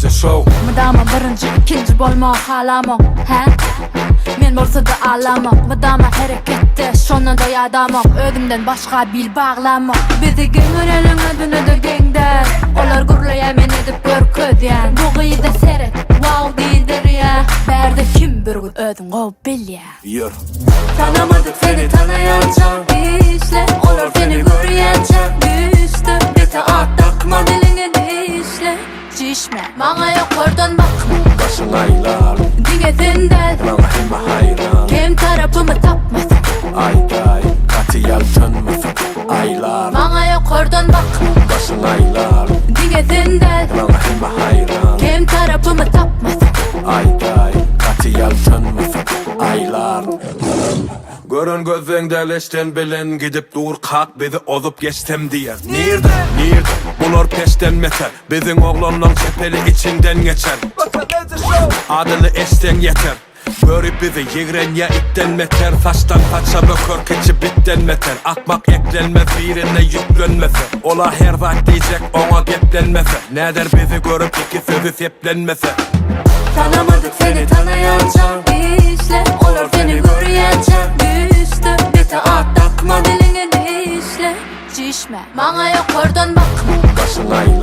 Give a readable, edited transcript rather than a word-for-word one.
Deze show Mıdama birinci, ikinci bolma halamam, he? Men bolsa da alamam. Mıdama harekette, şondan da yadamam. Ödümden başka bil bağlamam. Bizi gengörenin ödünü de gengder. Olar gurlaya men edip görködyen. Bu gıyda seret, wow değildir ya. Berde kim bir gün ödün gov bil ya. Yürü. Tanamadık seni tanıyacak işle. Olur seni görüyecek güçlü. Bete at takma dilini dişle. Cişme, bana yok oradan bakma. Başın aylar Digetinden bana hem hayran. kim tarafımı tapmasın. Ayday katiyel tönmesin. Aylar Bana yok oradan bakma. başın aylar Digetinden bana hem hayran. kim tarafımı tapmasın. Ayday katiyel tönmesin. Aylar Görün gözünden leşten bilen gidip dur kalk bizi ozup geçtem diye. Nerede? Bunlar peşten meter. Bizim oğlanın çepeli içinden geçer. Adını eşten yeter. Görüp bizi yigren ya itten meter. Saçtan saça bökör keçi bitten meter. Akmak eklenmez birine yüklenmese. Ola her vakt diyecek ona geplenmese. Neder bizi görüp iki sözü seplenmese. Tanamadık seni tanıyacak işle. Olur seni görüyecek güçlü. Bete at takma dilini dişle. Cişme, bana yok oradan bakma. Başın aylar